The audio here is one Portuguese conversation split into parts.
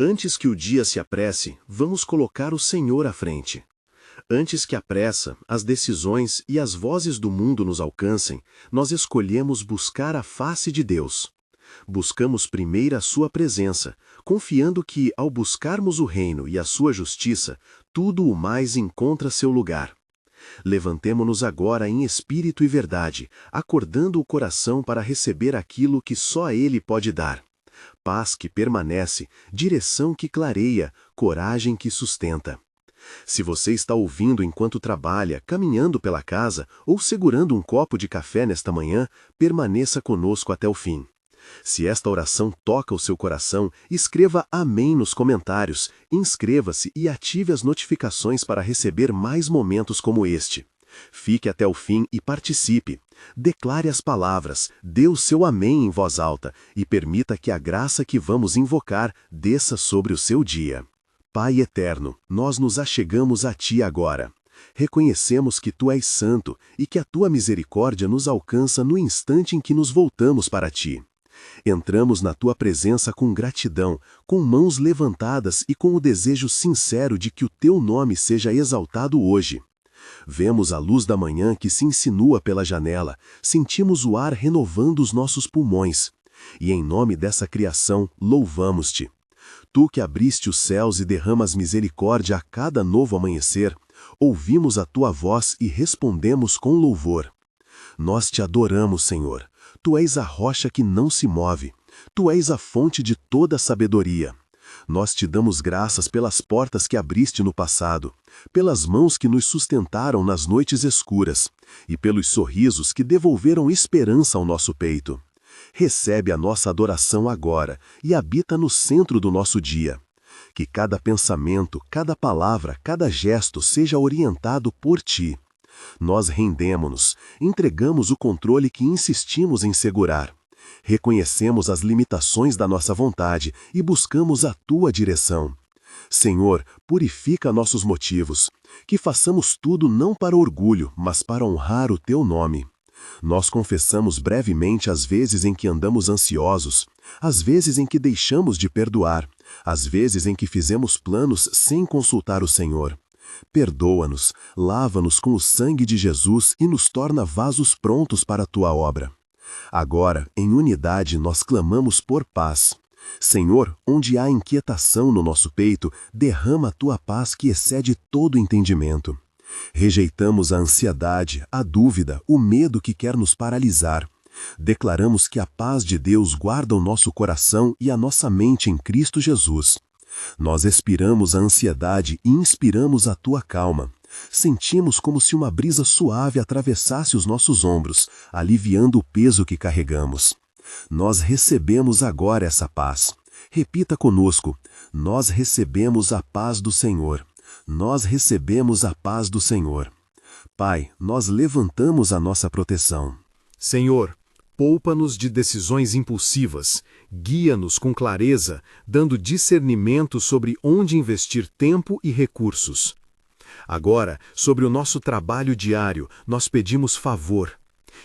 Antes que o dia se apresse, vamos colocar o Senhor à frente. Antes que a pressa, as decisões e as vozes do mundo nos alcancem, nós escolhemos buscar a face de Deus. Buscamos primeiro a sua presença, confiando que, ao buscarmos o reino e a sua justiça, tudo o mais encontra seu lugar. Levantemo-nos agora em espírito e verdade, acordando o coração para receber aquilo que só Ele pode dar. Paz que permanece, direção que clareia, coragem que sustenta. Se você está ouvindo enquanto trabalha, caminhando pela casa ou segurando um copo de café nesta manhã, permaneça conosco até o fim. Se esta oração toca o seu coração, escreva amém nos comentários, inscreva-se e ative as notificações para receber mais momentos como este. Fique até o fim e participe. Declare as palavras, dê o seu amém em voz alta e permita que a graça que vamos invocar desça sobre o seu dia. Pai eterno, nós nos achegamos a Ti agora. Reconhecemos que Tu és santo e que a Tua misericórdia nos alcança no instante em que nos voltamos para Ti. Entramos na Tua presença com gratidão, com mãos levantadas e com o desejo sincero de que o Teu nome seja exaltado hoje. Vemos a luz da manhã que se insinua pela janela, sentimos o ar renovando os nossos pulmões. E em nome dessa criação, louvamos-Te. Tu que abriste os céus e derramas misericórdia a cada novo amanhecer, ouvimos a Tua voz e respondemos com louvor. Nós Te adoramos, Senhor. Tu és a rocha que não se move. Tu és a fonte de toda a sabedoria. Nós Te damos graças pelas portas que abriste no passado, pelas mãos que nos sustentaram nas noites escuras, e pelos sorrisos que devolveram esperança ao nosso peito. Recebe a nossa adoração agora e habita no centro do nosso dia. Que cada pensamento, cada palavra, cada gesto seja orientado por Ti. Nós rendemo-nos, entregamos o controle que insistimos em segurar. Reconhecemos as limitações da nossa vontade e buscamos a Tua direção. Senhor, purifica nossos motivos, que façamos tudo não para orgulho, mas para honrar o Teu nome. Nós confessamos brevemente as vezes em que andamos ansiosos, as vezes em que deixamos de perdoar, as vezes em que fizemos planos sem consultar o Senhor. Perdoa-nos, lava-nos com o sangue de Jesus e nos torna vasos prontos para a Tua obra. Agora, em unidade, nós clamamos por paz. Senhor, onde há inquietação no nosso peito, derrama a Tua paz que excede todo entendimento. Rejeitamos a ansiedade, a dúvida, o medo que quer nos paralisar. Declaramos que a paz de Deus guarda o nosso coração e a nossa mente em Cristo Jesus. Nós expiramos a ansiedade e inspiramos a Tua calma. Sentimos como se uma brisa suave atravessasse os nossos ombros, aliviando o peso que carregamos. Nós recebemos agora essa paz. Repita conosco: nós recebemos a paz do Senhor. Nós recebemos a paz do Senhor. Pai, nós levantamos a nossa proteção. Senhor, poupa-nos de decisões impulsivas, guia-nos com clareza, dando discernimento sobre onde investir tempo e recursos. Agora, sobre o nosso trabalho diário, nós pedimos favor.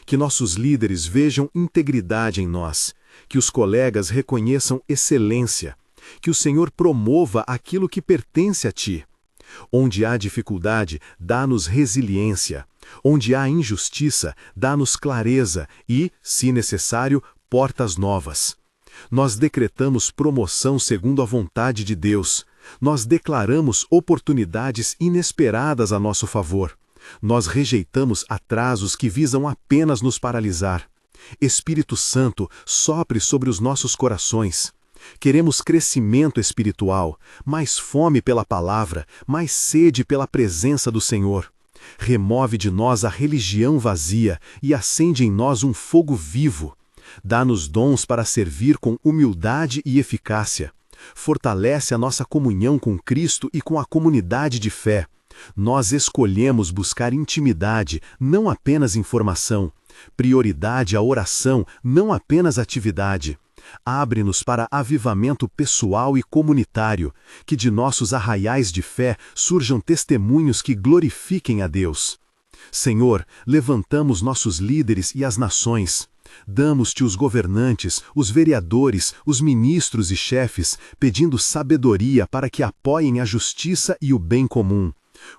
Que nossos líderes vejam integridade em nós, que os colegas reconheçam excelência, que o Senhor promova aquilo que pertence a Ti. Onde há dificuldade, dá-nos resiliência. Onde há injustiça, dá-nos clareza e, se necessário, portas novas. Nós decretamos promoção segundo a vontade de Deus. Nós declaramos oportunidades inesperadas a nosso favor. Nós rejeitamos atrasos que visam apenas nos paralisar. Espírito Santo, sopre sobre os nossos corações. Queremos crescimento espiritual, mais fome pela palavra, mais sede pela presença do Senhor. Remove de nós a religião vazia e acende em nós um fogo vivo. Dá-nos dons para servir com humildade e eficácia. Fortalece a nossa comunhão com Cristo e com a comunidade de fé. Nós escolhemos buscar intimidade, não apenas informação. Prioridade à oração, não apenas atividade. Abre-nos para avivamento pessoal e comunitário, que de nossos arraiais de fé surjam testemunhos que glorifiquem a Deus. Senhor, levantamos nossos líderes e as nações. Damos-te os governantes, os vereadores, os ministros e chefes, pedindo sabedoria para que apoiem a justiça e o bem comum.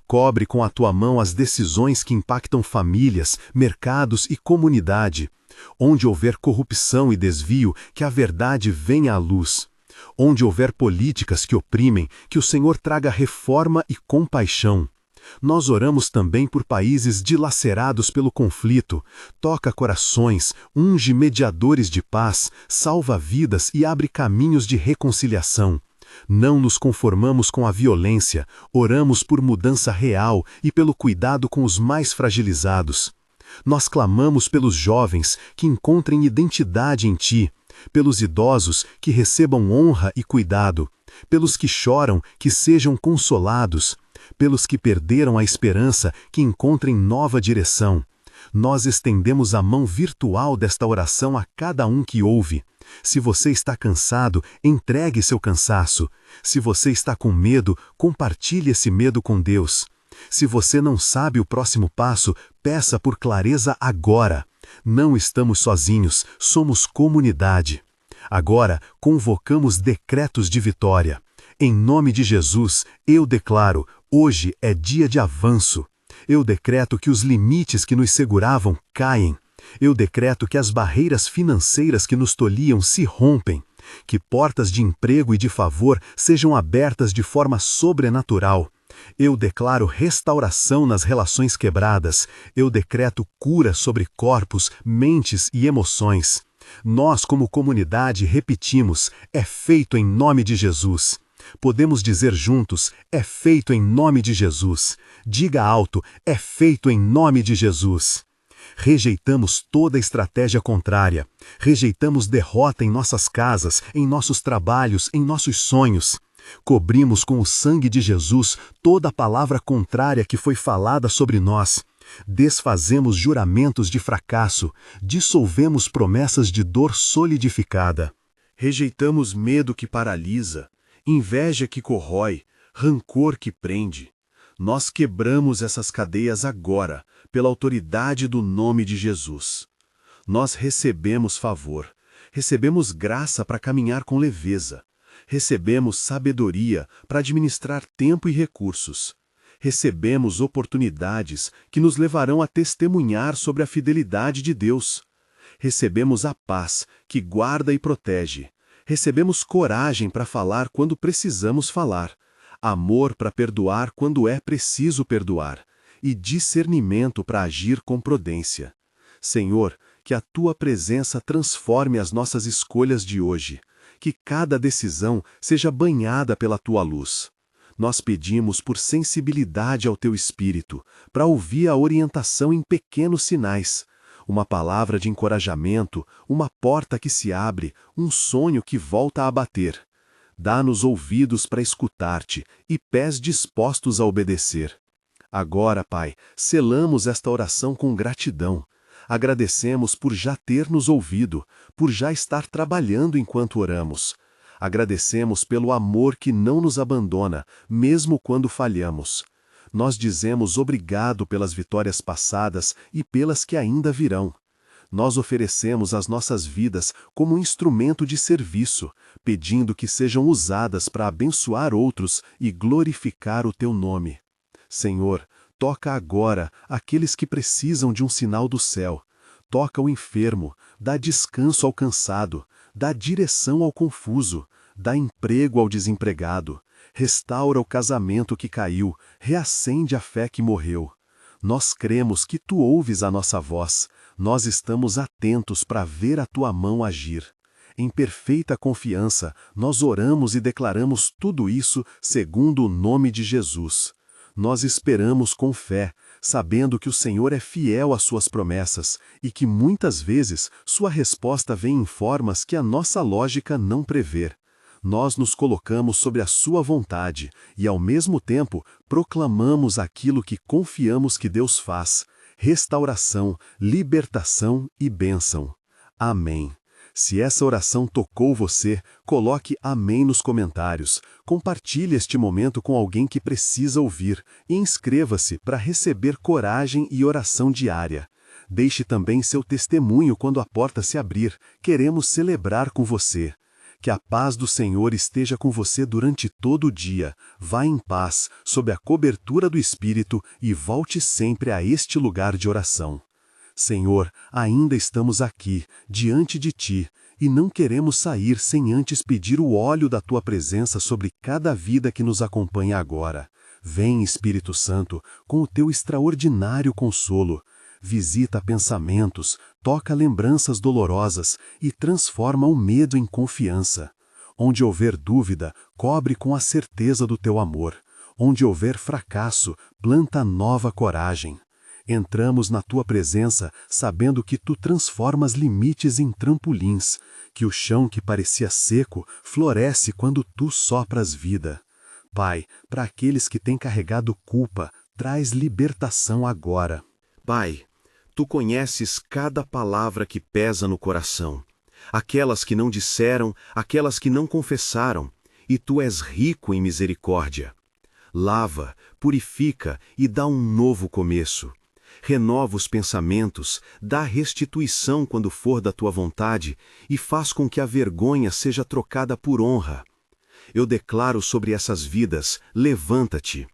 Cobre com a tua mão as decisões que impactam famílias, mercados e comunidade. Onde houver corrupção e desvio, que a verdade venha à luz. Onde houver políticas que oprimem, que o Senhor traga reforma e compaixão. Nós oramos também por países dilacerados pelo conflito. Toca corações, unge mediadores de paz, salva vidas e abre caminhos de reconciliação. Não nos conformamos com a violência, oramos por mudança real e pelo cuidado com os mais fragilizados. Nós clamamos pelos jovens que encontrem identidade em Ti, pelos idosos que recebam honra e cuidado, pelos que choram que sejam consolados, pelos que perderam a esperança que encontrem nova direção. Nós estendemos a mão virtual desta oração a cada um que ouve. Se você está cansado, entregue seu cansaço. Se você está com medo, compartilhe esse medo com Deus. Se você não sabe o próximo passo, peça por clareza agora. Não estamos sozinhos, somos comunidade. Agora, convocamos decretos de vitória. Em nome de Jesus, eu declaro, hoje é dia de avanço. Eu decreto que os limites que nos seguravam caem. Eu decreto que as barreiras financeiras que nos tolhiam se rompem. Que portas de emprego e de favor sejam abertas de forma sobrenatural. Eu declaro restauração nas relações quebradas. Eu decreto cura sobre corpos, mentes e emoções. Nós, como comunidade, repetimos, é feito em nome de Jesus. Podemos dizer juntos, é feito em nome de Jesus. Diga alto, é feito em nome de Jesus. Rejeitamos toda estratégia contrária. Rejeitamos derrota em nossas casas, em nossos trabalhos, em nossos sonhos. Cobrimos com o sangue de Jesus toda a palavra contrária que foi falada sobre nós. Desfazemos juramentos de fracasso. Dissolvemos promessas de dor solidificada. Rejeitamos medo que paralisa, inveja que corrói, rancor que prende. Nós quebramos essas cadeias agora, pela autoridade do nome de Jesus. Nós recebemos favor, recebemos graça para caminhar com leveza, recebemos sabedoria para administrar tempo e recursos, recebemos oportunidades que nos levarão a testemunhar sobre a fidelidade de Deus, recebemos a paz que guarda e protege, recebemos coragem para falar quando precisamos falar, amor para perdoar quando é preciso perdoar, e discernimento para agir com prudência. Senhor, que a Tua presença transforme as nossas escolhas de hoje, que cada decisão seja banhada pela Tua luz. Nós pedimos por sensibilidade ao Teu Espírito, para ouvir a orientação em pequenos sinais, uma palavra de encorajamento, uma porta que se abre, um sonho que volta a bater. Dá-nos ouvidos para escutar-te e pés dispostos a obedecer. Agora, Pai, selamos esta oração com gratidão. Agradecemos por já ter nos ouvido, por já estar trabalhando enquanto oramos. Agradecemos pelo amor que não nos abandona, mesmo quando falhamos. Nós dizemos obrigado pelas vitórias passadas e pelas que ainda virão. Nós oferecemos as nossas vidas como um instrumento de serviço, pedindo que sejam usadas para abençoar outros e glorificar o Teu nome. Senhor, toca agora aqueles que precisam de um sinal do céu. Toca o enfermo, dá descanso ao cansado, dá direção ao confuso, dá emprego ao desempregado, restaura o casamento que caiu, reacende a fé que morreu. Nós cremos que Tu ouves a nossa voz, nós estamos atentos para ver a Tua mão agir. Em perfeita confiança, nós oramos e declaramos tudo isso segundo o nome de Jesus. Nós esperamos com fé, sabendo que o Senhor é fiel às suas promessas e que muitas vezes sua resposta vem em formas que a nossa lógica não prevê. Nós nos colocamos sobre a sua vontade e, ao mesmo tempo, proclamamos aquilo que confiamos que Deus faz: restauração, libertação e bênção. Amém. Se essa oração tocou você, coloque amém nos comentários. Compartilhe este momento com alguém que precisa ouvir e inscreva-se para receber coragem e oração diária. Deixe também seu testemunho quando a porta se abrir. Queremos celebrar com você. Que a paz do Senhor esteja com você durante todo o dia. Vá em paz, sob a cobertura do Espírito e volte sempre a este lugar de oração. Senhor, ainda estamos aqui, diante de Ti, e não queremos sair sem antes pedir o óleo da Tua presença sobre cada vida que nos acompanha agora. Vem, Espírito Santo, com o Teu extraordinário consolo. Visita pensamentos, toca lembranças dolorosas e transforma o medo em confiança. Onde houver dúvida, cobre com a certeza do Teu amor. Onde houver fracasso, planta nova coragem. Entramos na Tua presença sabendo que Tu transformas limites em trampolins, que o chão que parecia seco floresce quando Tu sopras vida. Pai, para aqueles que têm carregado culpa, traz libertação agora. Pai, Tu conheces cada palavra que pesa no coração, aquelas que não disseram, aquelas que não confessaram, e Tu és rico em misericórdia. Lava, purifica e dá um novo começo. Renova os pensamentos, dá restituição quando for da Tua vontade e faz com que a vergonha seja trocada por honra. Eu declaro sobre essas vidas, levanta-te.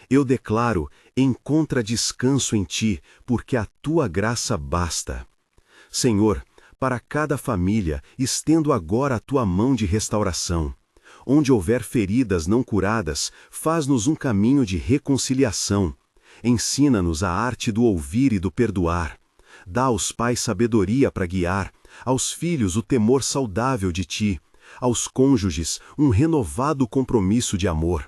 Eu declaro, encontra descanso em Ti, porque a Tua graça basta. Senhor, para cada família, estendo agora a Tua mão de restauração. Onde houver feridas não curadas, faz-nos um caminho de reconciliação. Ensina-nos a arte do ouvir e do perdoar. Dá aos pais sabedoria para guiar, aos filhos o temor saudável de Ti, aos cônjuges um renovado compromisso de amor.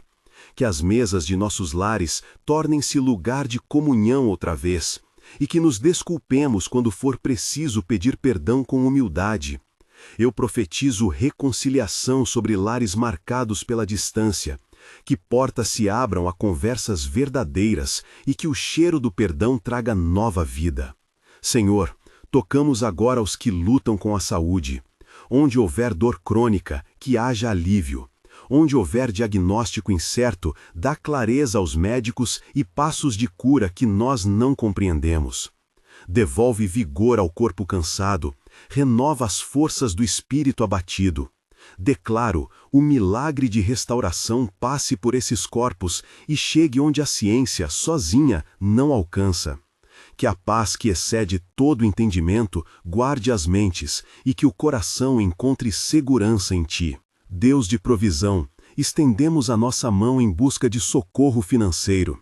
Que as mesas de nossos lares tornem-se lugar de comunhão outra vez, e que nos desculpemos quando for preciso pedir perdão com humildade. Eu profetizo reconciliação sobre lares marcados pela distância, que portas se abram a conversas verdadeiras e que o cheiro do perdão traga nova vida. Senhor, tocamos agora aos que lutam com a saúde. Onde houver dor crônica, que haja alívio. Onde houver diagnóstico incerto, dá clareza aos médicos e passos de cura que nós não compreendemos. Devolve vigor ao corpo cansado, renova as forças do espírito abatido. Declaro, o milagre de restauração passe por esses corpos e chegue onde a ciência, sozinha, não alcança. Que a paz que excede todo entendimento guarde as mentes e que o coração encontre segurança em Ti. Deus de provisão, estendemos a nossa mão em busca de socorro financeiro.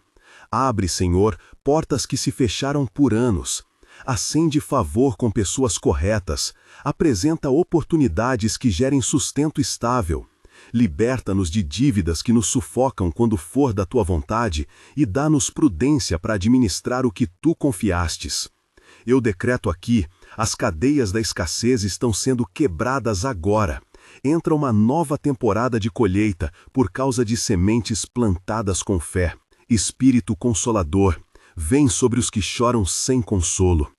Abre, Senhor, portas que se fecharam por anos. Acende favor com pessoas corretas. Apresenta oportunidades que gerem sustento estável. Liberta-nos de dívidas que nos sufocam quando for da Tua vontade e dá-nos prudência para administrar o que Tu confiastes. Eu decreto aqui, as cadeias da escassez estão sendo quebradas agora. Entra uma nova temporada de colheita por causa de sementes plantadas com fé. Espírito Consolador, vem sobre os que choram sem consolo.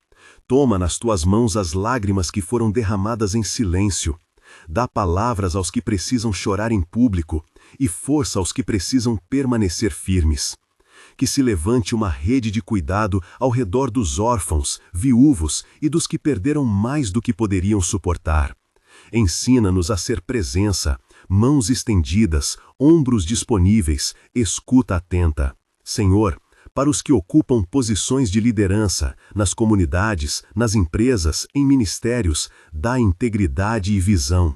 Toma nas Tuas mãos as lágrimas que foram derramadas em silêncio. Dá palavras aos que precisam chorar em público e força aos que precisam permanecer firmes. Que se levante uma rede de cuidado ao redor dos órfãos, viúvos e dos que perderam mais do que poderiam suportar. Ensina-nos a ser presença, mãos estendidas, ombros disponíveis, escuta atenta. Senhor, para os que ocupam posições de liderança, nas comunidades, nas empresas, em ministérios, dá integridade e visão.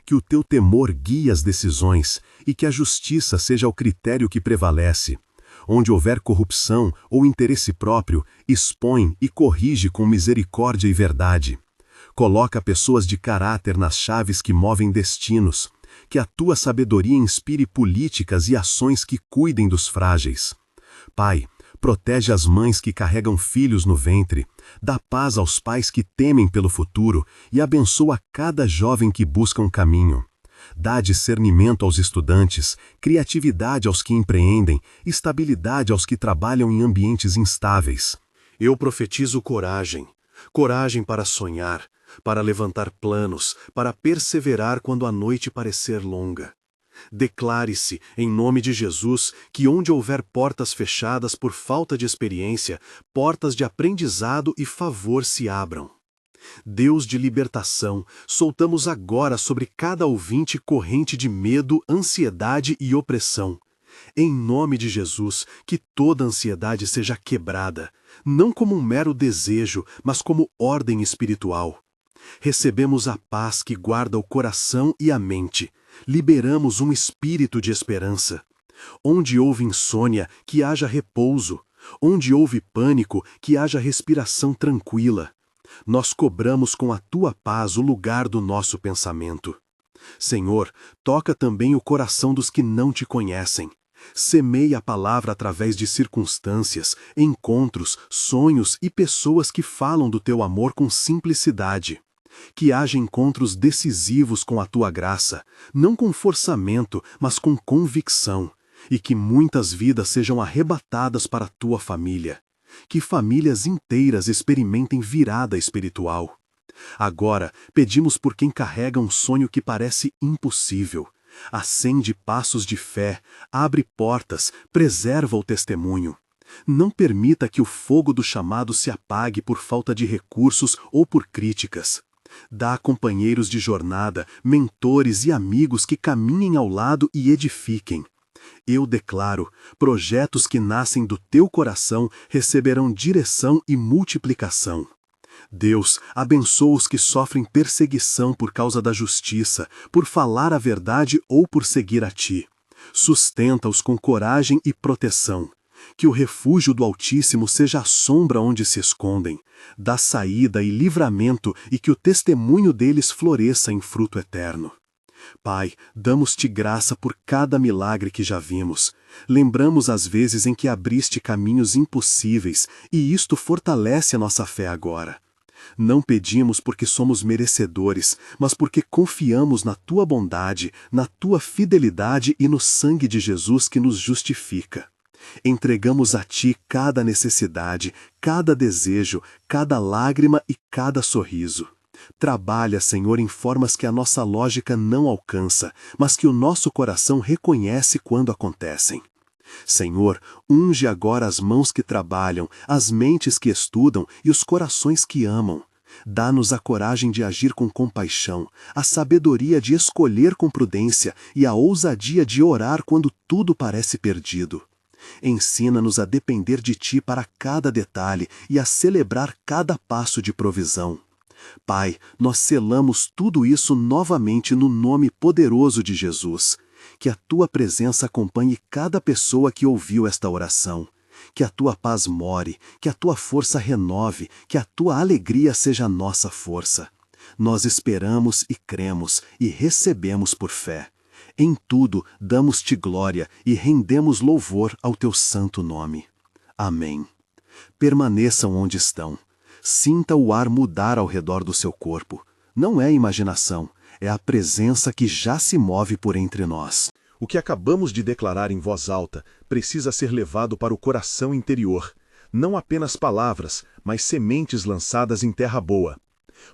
Que o Teu temor guie as decisões e que a justiça seja o critério que prevalece. Onde houver corrupção ou interesse próprio, expõe e corrige com misericórdia e verdade. Coloca pessoas de caráter nas chaves que movem destinos. Que a Tua sabedoria inspire políticas e ações que cuidem dos frágeis. Pai, protege as mães que carregam filhos no ventre, dá paz aos pais que temem pelo futuro e abençoa cada jovem que busca um caminho. Dá discernimento aos estudantes, criatividade aos que empreendem, estabilidade aos que trabalham em ambientes instáveis. Eu profetizo coragem, coragem para sonhar, para levantar planos, para perseverar quando a noite parecer longa. Declare-se, em nome de Jesus, que onde houver portas fechadas por falta de experiência, portas de aprendizado e favor se abram. Deus de libertação, soltamos agora sobre cada ouvinte corrente de medo, ansiedade e opressão. Em nome de Jesus, que toda ansiedade seja quebrada, não como um mero desejo, mas como ordem espiritual. Recebemos a paz que guarda o coração e a mente. Liberamos um espírito de esperança. Onde houve insônia, que haja repouso. Onde houve pânico, que haja respiração tranquila. Nós cobramos com a tua paz o lugar do nosso pensamento. Senhor, toca também o coração dos que não te conhecem. Semeia a palavra através de circunstâncias, encontros, sonhos e pessoas que falam do teu amor com simplicidade. Que haja encontros decisivos com a tua graça, não com forçamento, mas com convicção, e que muitas vidas sejam arrebatadas para a tua família. Que famílias inteiras experimentem virada espiritual. Agora, pedimos por quem carrega um sonho que parece impossível. Acende passos de fé, abre portas, preserva o testemunho. Não permita que o fogo do chamado se apague por falta de recursos ou por críticas. Dá companheiros de jornada, mentores e amigos que caminhem ao lado e edifiquem. Eu declaro, projetos que nascem do teu coração receberão direção e multiplicação. Deus, abençoa os que sofrem perseguição por causa da justiça, por falar a verdade ou por seguir a ti. Sustenta-os com coragem e proteção. Que o refúgio do Altíssimo seja a sombra onde se escondem. Dá saída e livramento e que o testemunho deles floresça em fruto eterno. Pai, damos-te graça por cada milagre que já vimos. Lembramos as vezes em que abriste caminhos impossíveis e isto fortalece a nossa fé agora. Não pedimos porque somos merecedores, mas porque confiamos na tua bondade, na tua fidelidade e no sangue de Jesus que nos justifica. Entregamos a ti cada necessidade, cada desejo, cada lágrima e cada sorriso. Trabalha, Senhor, em formas que a nossa lógica não alcança, mas que o nosso coração reconhece quando acontecem. Senhor, unge agora as mãos que trabalham, as mentes que estudam e os corações que amam. Dá-nos a coragem de agir com compaixão, a sabedoria de escolher com prudência e a ousadia de orar quando tudo parece perdido. Ensina-nos a depender de ti para cada detalhe e a celebrar cada passo de provisão. Pai, nós selamos tudo isso novamente no nome poderoso de Jesus. Que a tua presença acompanhe cada pessoa que ouviu esta oração. Que a tua paz more, que a tua força renove, que a tua alegria seja a nossa força. Nós esperamos e cremos e recebemos por fé. Em tudo damos-te glória e rendemos louvor ao teu santo nome. Amém. Permaneçam onde estão. Sinta o ar mudar ao redor do seu corpo. Não é imaginação, é a presença que já se move por entre nós. O que acabamos de declarar em voz alta precisa ser levado para o coração interior. Não apenas palavras, mas sementes lançadas em terra boa.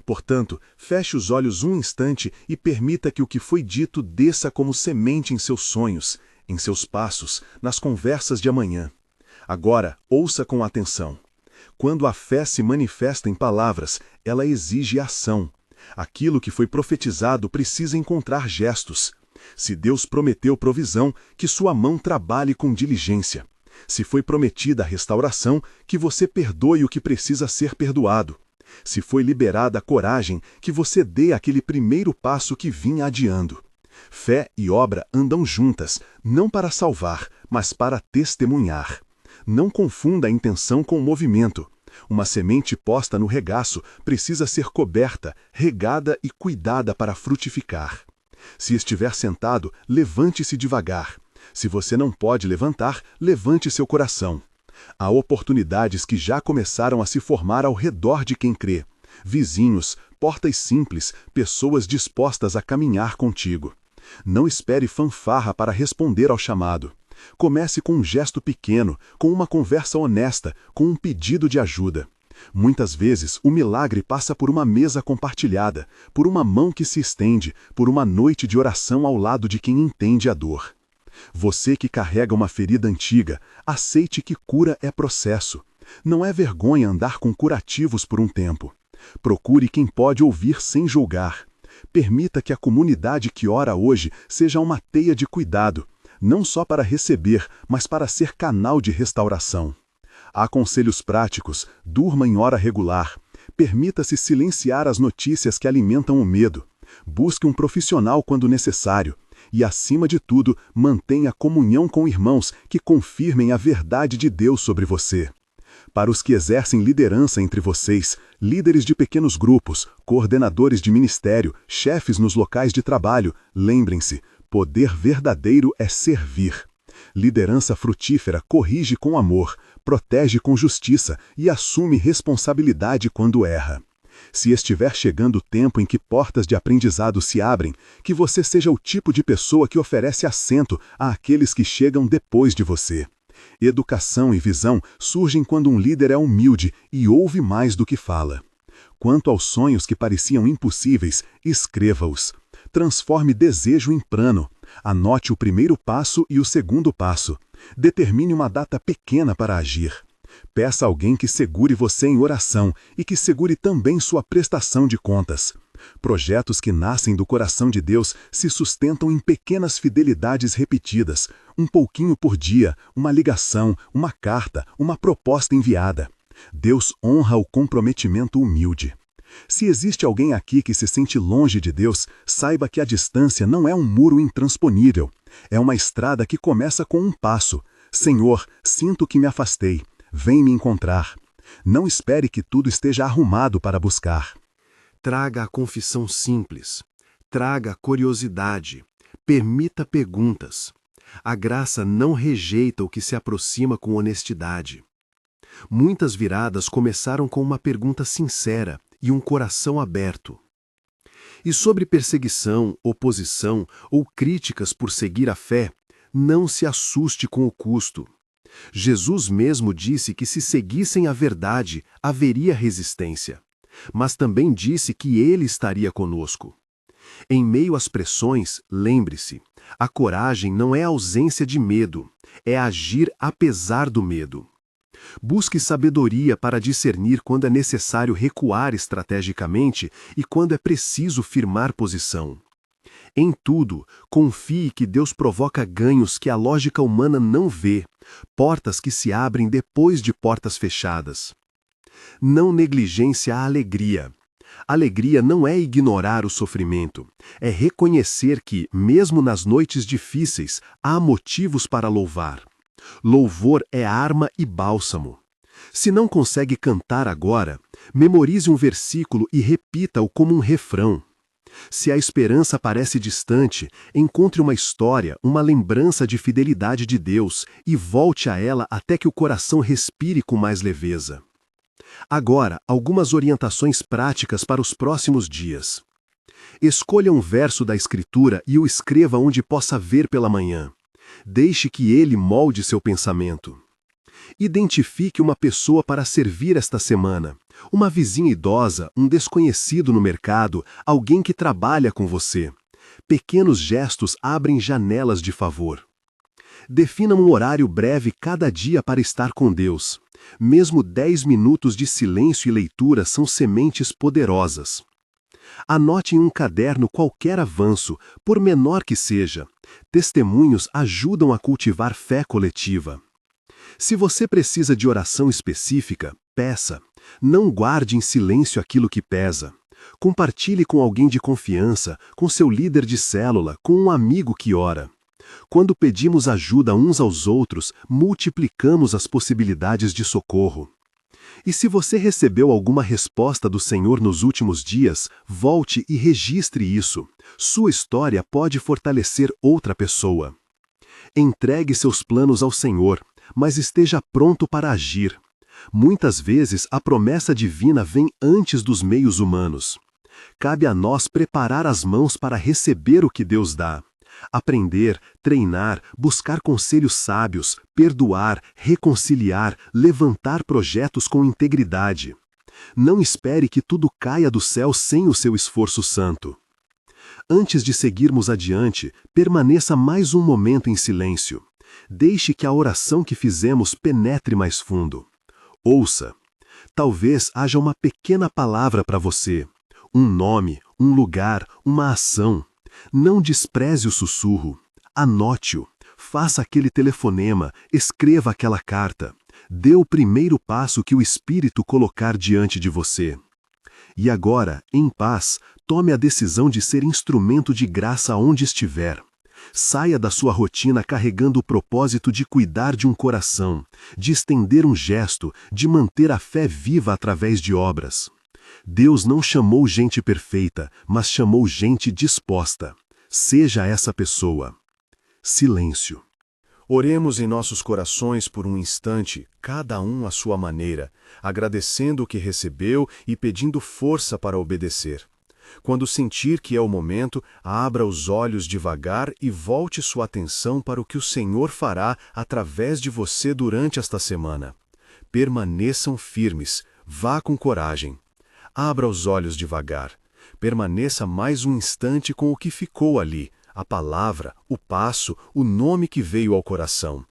Portanto, feche os olhos um instante e permita que o que foi dito desça como semente em seus sonhos, em seus passos, nas conversas de amanhã. Agora, ouça com atenção. Quando a fé se manifesta em palavras, ela exige ação. Aquilo que foi profetizado precisa encontrar gestos. Se Deus prometeu provisão, que sua mão trabalhe com diligência. Se foi prometida a restauração, que você perdoe o que precisa ser perdoado. Se foi liberada a coragem, que você dê aquele primeiro passo que vinha adiando. Fé e obra andam juntas, não para salvar, mas para testemunhar. Não confunda a intenção com o movimento. Uma semente posta no regaço precisa ser coberta, regada e cuidada para frutificar. Se estiver sentado, levante-se devagar. Se você não pode levantar, levante seu coração. Há oportunidades que já começaram a se formar ao redor de quem crê. Vizinhos, portas simples, pessoas dispostas a caminhar contigo. Não espere fanfarra para responder ao chamado. Comece com um gesto pequeno, com uma conversa honesta, com um pedido de ajuda. Muitas vezes, o milagre passa por uma mesa compartilhada, por uma mão que se estende, por uma noite de oração ao lado de quem entende a dor. Você que carrega uma ferida antiga, aceite que cura é processo. Não é vergonha andar com curativos por um tempo. Procure quem pode ouvir sem julgar. Permita que a comunidade que ora hoje seja uma teia de cuidado, não só para receber, mas para ser canal de restauração. Há conselhos práticos: durma em hora regular. Permita-se silenciar as notícias que alimentam o medo. Busque um profissional quando necessário. E, acima de tudo, mantenha comunhão com irmãos que confirmem a verdade de Deus sobre você. Para os que exercem liderança entre vocês, líderes de pequenos grupos, coordenadores de ministério, chefes nos locais de trabalho, lembrem-se, poder verdadeiro é servir. Liderança frutífera corrige com amor, protege com justiça e assume responsabilidade quando erra. Se estiver chegando o tempo em que portas de aprendizado se abrem, que você seja o tipo de pessoa que oferece assento àqueles que chegam depois de você. Educação e visão surgem quando um líder é humilde e ouve mais do que fala. Quanto aos sonhos que pareciam impossíveis, escreva-os. Transforme desejo em plano. Anote o primeiro passo e o segundo passo. Determine uma data pequena para agir. Peça a alguém que segure você em oração e que segure também sua prestação de contas. Projetos que nascem do coração de Deus se sustentam em pequenas fidelidades repetidas, um pouquinho por dia, uma ligação, uma carta, uma proposta enviada. Deus honra o comprometimento humilde. Se existe alguém aqui que se sente longe de Deus, saiba que a distância não é um muro intransponível. É uma estrada que começa com um passo. Senhor, sinto que me afastei. Vem me encontrar. Não espere que tudo esteja arrumado para buscar. Traga a confissão simples. Traga a curiosidade. Permita perguntas. A graça não rejeita o que se aproxima com honestidade. Muitas viradas começaram com uma pergunta sincera e um coração aberto. E sobre perseguição, oposição ou críticas por seguir a fé, não se assuste com o custo. Jesus mesmo disse que se seguissem a verdade, haveria resistência. Mas também disse que Ele estaria conosco. Em meio às pressões, lembre-se, a coragem não é ausência de medo, é agir apesar do medo. Busque sabedoria para discernir quando é necessário recuar estrategicamente e quando é preciso firmar posição. Em tudo, confie que Deus provoca ganhos que a lógica humana não vê, portas que se abrem depois de portas fechadas. Não negligencie a alegria. Alegria não é ignorar o sofrimento, é reconhecer que, mesmo nas noites difíceis, há motivos para louvar. Louvor é arma e bálsamo. Se não consegue cantar agora, memorize um versículo e repita-o como um refrão. Se a esperança parece distante, encontre uma história, uma lembrança de fidelidade de Deus e volte a ela até que o coração respire com mais leveza. Agora, algumas orientações práticas para os próximos dias. Escolha um verso da Escritura e o escreva onde possa ver pela manhã. Deixe que ele molde seu pensamento. Identifique uma pessoa para servir esta semana. Uma vizinha idosa, um desconhecido no mercado, alguém que trabalha com você. Pequenos gestos abrem janelas de favor. Defina um horário breve cada dia para estar com Deus. Mesmo 10 minutos de silêncio e leitura são sementes poderosas. Anote em um caderno qualquer avanço, por menor que seja. Testemunhos ajudam a cultivar fé coletiva. Se você precisa de oração específica, peça. Não guarde em silêncio aquilo que pesa. Compartilhe com alguém de confiança, com seu líder de célula, com um amigo que ora. Quando pedimos ajuda uns aos outros, multiplicamos as possibilidades de socorro. E se você recebeu alguma resposta do Senhor nos últimos dias, volte e registre isso. Sua história pode fortalecer outra pessoa. Entregue seus planos ao Senhor, mas esteja pronto para agir. Muitas vezes a promessa divina vem antes dos meios humanos. Cabe a nós preparar as mãos para receber o que Deus dá. Aprender, treinar, buscar conselhos sábios, perdoar, reconciliar, levantar projetos com integridade. Não espere que tudo caia do céu sem o seu esforço santo. Antes de seguirmos adiante, permaneça mais um momento em silêncio. Deixe que a oração que fizemos penetre mais fundo. Ouça. Talvez haja uma pequena palavra para você. Um nome, um lugar, uma ação. Não despreze o sussurro. Anote-o. Faça aquele telefonema. Escreva aquela carta. Dê o primeiro passo que o Espírito colocar diante de você. E agora, em paz, tome a decisão de ser instrumento de graça onde estiver. Saia da sua rotina carregando o propósito de cuidar de um coração, de estender um gesto, de manter a fé viva através de obras. Deus não chamou gente perfeita, mas chamou gente disposta. Seja essa pessoa. Silêncio. Oremos em nossos corações por um instante, cada um à sua maneira, agradecendo o que recebeu e pedindo força para obedecer. Quando sentir que é o momento, abra os olhos devagar e volte sua atenção para o que o Senhor fará através de você durante esta semana. Permaneçam firmes, vá com coragem. Abra os olhos devagar. Permaneça mais um instante com o que ficou ali, a palavra, o passo, o nome que veio ao coração.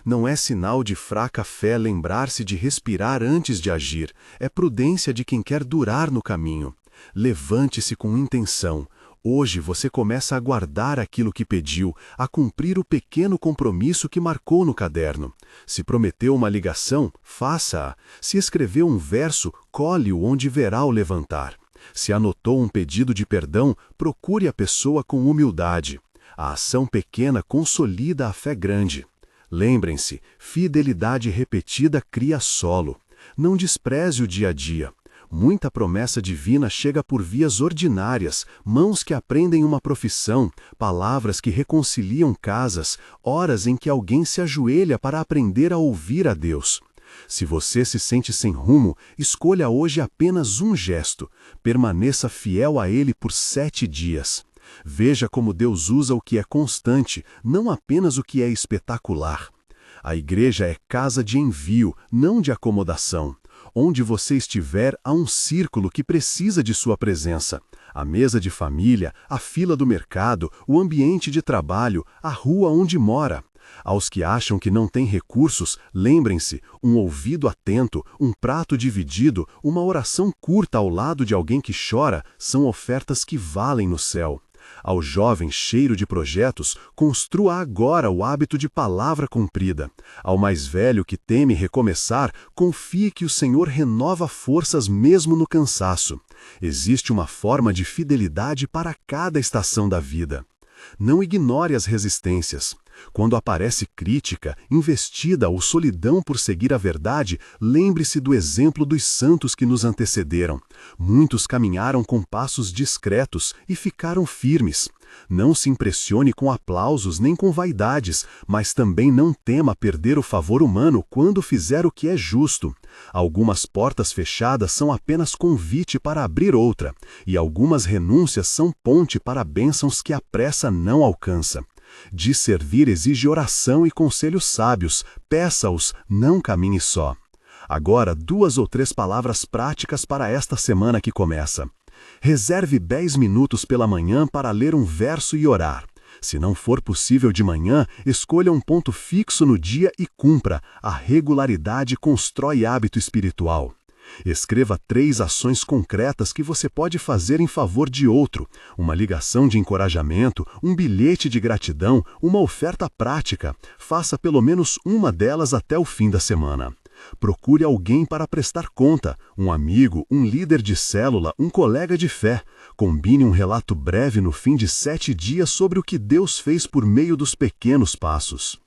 Não é sinal de fraca fé lembrar-se de respirar antes de agir, é prudência de quem quer durar no caminho. Levante-se com intenção. Hoje você começa a guardar aquilo que pediu, a cumprir o pequeno compromisso que marcou no caderno. Se prometeu uma ligação, faça-a. Se escreveu um verso, colhe-o onde verá o levantar. Se anotou um pedido de perdão, procure a pessoa com humildade. A ação pequena consolida a fé grande. Lembrem-se, fidelidade repetida cria solo. Não despreze o dia a dia. Muita promessa divina chega por vias ordinárias, mãos que aprendem uma profissão, palavras que reconciliam casas, horas em que alguém se ajoelha para aprender a ouvir a Deus. Se você se sente sem rumo, escolha hoje apenas um gesto. Permaneça fiel a ele por 7 dias. Veja como Deus usa o que é constante, não apenas o que é espetacular. A igreja é casa de envio, não de acomodação. Onde você estiver, há um círculo que precisa de sua presença. A mesa de família, a fila do mercado, o ambiente de trabalho, a rua onde mora. Aos que acham que não têm recursos, lembrem-se, um ouvido atento, um prato dividido, uma oração curta ao lado de alguém que chora, são ofertas que valem no céu. Ao jovem cheiro de projetos, construa agora o hábito de palavra cumprida. Ao mais velho que teme recomeçar, confie que o Senhor renova forças mesmo no cansaço. Existe uma forma de fidelidade para cada estação da vida. Não ignore as resistências. Quando aparece crítica, investida ou solidão por seguir a verdade, lembre-se do exemplo dos santos que nos antecederam. Muitos caminharam com passos discretos e ficaram firmes. Não se impressione com aplausos nem com vaidades, mas também não tema perder o favor humano quando fizer o que é justo. Algumas portas fechadas são apenas convite para abrir outra, e algumas renúncias são ponte para bênçãos que a pressa não alcança. De servir exige oração e conselhos sábios, peça-os, não caminhe só. Agora, 2 ou 3 palavras práticas para esta semana que começa. Reserve 10 minutos pela manhã para ler um verso e orar. Se não for possível de manhã, escolha um ponto fixo no dia e cumpra. A regularidade constrói hábito espiritual. Escreva 3 ações concretas que você pode fazer em favor de outro, uma ligação de encorajamento, um bilhete de gratidão, uma oferta prática. Faça pelo menos uma delas até o fim da semana. Procure alguém para prestar conta, um amigo, um líder de célula, um colega de fé. Combine um relato breve no fim de 7 dias sobre o que Deus fez por meio dos pequenos passos.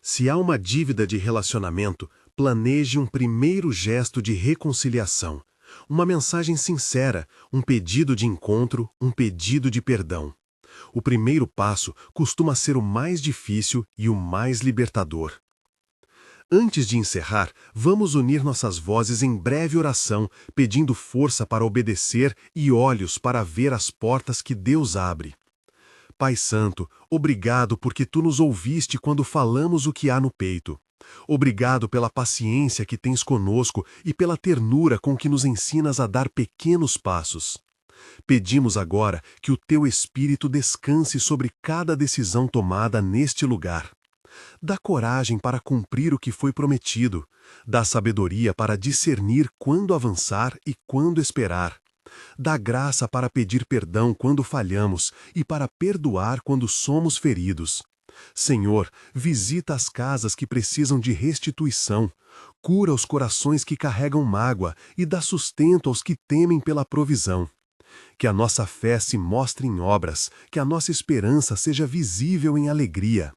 Se há uma dívida de relacionamento, planeje um primeiro gesto de reconciliação. Uma mensagem sincera, um pedido de encontro, um pedido de perdão. O primeiro passo costuma ser o mais difícil e o mais libertador. Antes de encerrar, vamos unir nossas vozes em breve oração, pedindo força para obedecer e olhos para ver as portas que Deus abre. Pai Santo, obrigado porque Tu nos ouviste quando falamos o que há no peito. Obrigado pela paciência que tens conosco e pela ternura com que nos ensinas a dar pequenos passos. Pedimos agora que o Teu Espírito descanse sobre cada decisão tomada neste lugar. Dá coragem para cumprir o que foi prometido. Dá sabedoria para discernir quando avançar e quando esperar. Dá graça para pedir perdão quando falhamos e para perdoar quando somos feridos. Senhor, visita as casas que precisam de restituição, cura os corações que carregam mágoa e dá sustento aos que temem pela provisão. Que a nossa fé se mostre em obras, que a nossa esperança seja visível em alegria.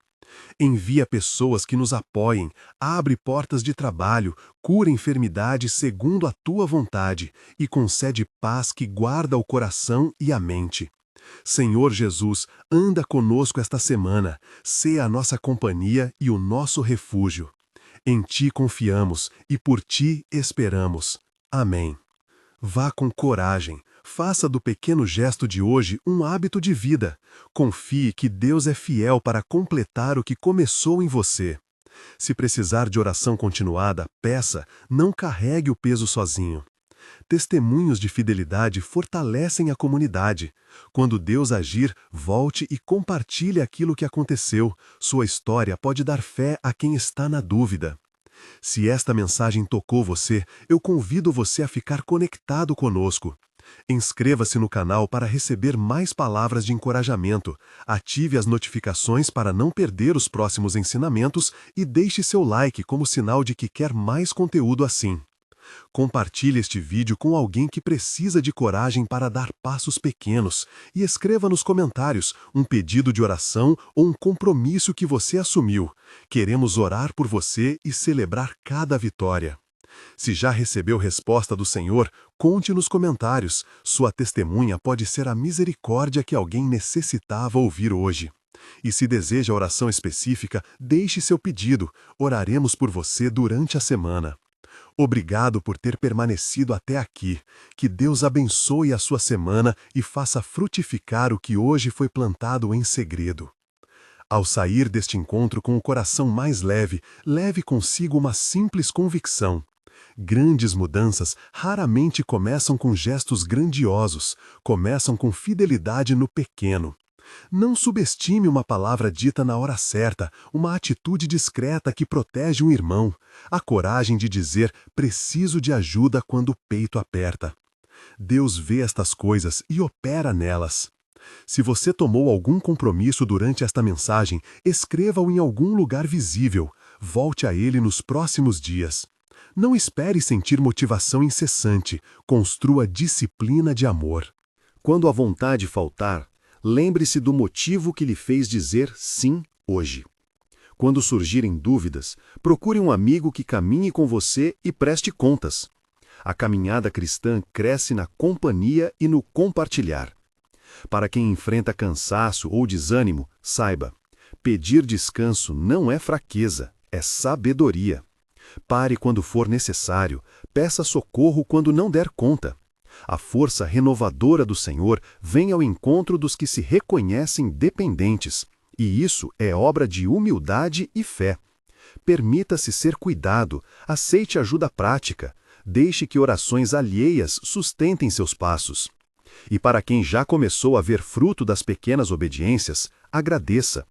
Envia pessoas que nos apoiem, abre portas de trabalho, cura enfermidades segundo a Tua vontade e concede paz que guarda o coração e a mente. Senhor Jesus, anda conosco esta semana, sê a nossa companhia e o nosso refúgio. Em Ti confiamos e por Ti esperamos. Amém. Vá com coragem, faça do pequeno gesto de hoje um hábito de vida. Confie que Deus é fiel para completar o que começou em você. Se precisar de oração continuada, peça, não carregue o peso sozinho. Testemunhos de fidelidade fortalecem a comunidade. Quando Deus agir, volte e compartilhe aquilo que aconteceu. Sua história pode dar fé a quem está na dúvida. Se esta mensagem tocou você, eu convido você a ficar conectado conosco. Inscreva-se no canal para receber mais palavras de encorajamento, ative as notificações para não perder os próximos ensinamentos e deixe seu like como sinal de que quer mais conteúdo assim. Compartilhe este vídeo com alguém que precisa de coragem para dar passos pequenos e escreva nos comentários um pedido de oração ou um compromisso que você assumiu. Queremos orar por você e celebrar cada vitória. Se já recebeu resposta do Senhor, conte nos comentários. Sua testemunha pode ser a misericórdia que alguém necessitava ouvir hoje. E se deseja oração específica, deixe seu pedido. Oraremos por você durante a semana. Obrigado por ter permanecido até aqui. Que Deus abençoe a sua semana e faça frutificar o que hoje foi plantado em segredo. Ao sair deste encontro com o coração mais leve, leve consigo uma simples convicção. Grandes mudanças raramente começam com gestos grandiosos, começam com fidelidade no pequeno. Não subestime uma palavra dita na hora certa, uma atitude discreta que protege um irmão, a coragem de dizer preciso de ajuda quando o peito aperta. Deus vê estas coisas e opera nelas. Se você tomou algum compromisso durante esta mensagem, escreva-o em algum lugar visível. Volte a ele nos próximos dias. Não espere sentir motivação incessante, construa disciplina de amor. Quando a vontade faltar, lembre-se do motivo que lhe fez dizer sim hoje. Quando surgirem dúvidas, procure um amigo que caminhe com você e preste contas. A caminhada cristã cresce na companhia e no compartilhar. Para quem enfrenta cansaço ou desânimo, saiba, pedir descanso não é fraqueza, é sabedoria. Pare quando for necessário, peça socorro quando não der conta. A força renovadora do Senhor vem ao encontro dos que se reconhecem dependentes, e isso é obra de humildade e fé. Permita-se ser cuidado, aceite ajuda prática, deixe que orações alheias sustentem seus passos. E para quem já começou a ver fruto das pequenas obediências, agradeça.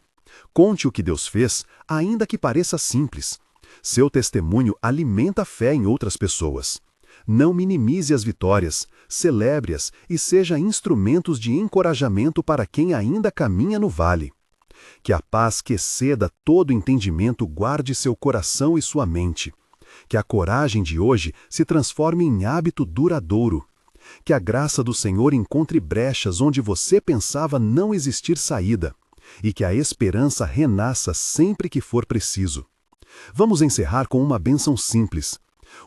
Conte o que Deus fez, ainda que pareça simples. Seu testemunho alimenta a fé em outras pessoas. Não minimize as vitórias, celebre-as e seja instrumentos de encorajamento para quem ainda caminha no vale. Que a paz que exceda todo entendimento guarde seu coração e sua mente. Que a coragem de hoje se transforme em hábito duradouro. Que a graça do Senhor encontre brechas onde você pensava não existir saída. E que a esperança renasça sempre que for preciso. Vamos encerrar com uma bênção simples.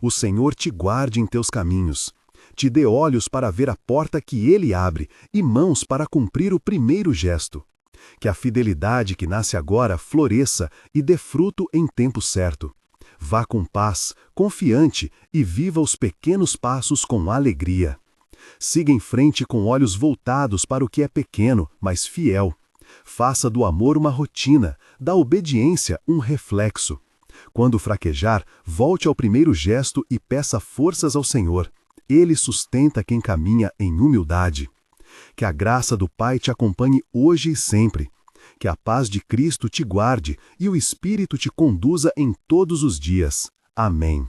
O Senhor te guarde em teus caminhos. Te dê olhos para ver a porta que Ele abre e mãos para cumprir o primeiro gesto. Que a fidelidade que nasce agora floresça e dê fruto em tempo certo. Vá com paz, confiante e viva os pequenos passos com alegria. Siga em frente com olhos voltados para o que é pequeno, mas fiel. Faça do amor uma rotina, da obediência um reflexo. Quando fraquejar, volte ao primeiro gesto e peça forças ao Senhor. Ele sustenta quem caminha em humildade. Que a graça do Pai te acompanhe hoje e sempre. Que a paz de Cristo te guarde e o Espírito te conduza em todos os dias. Amém.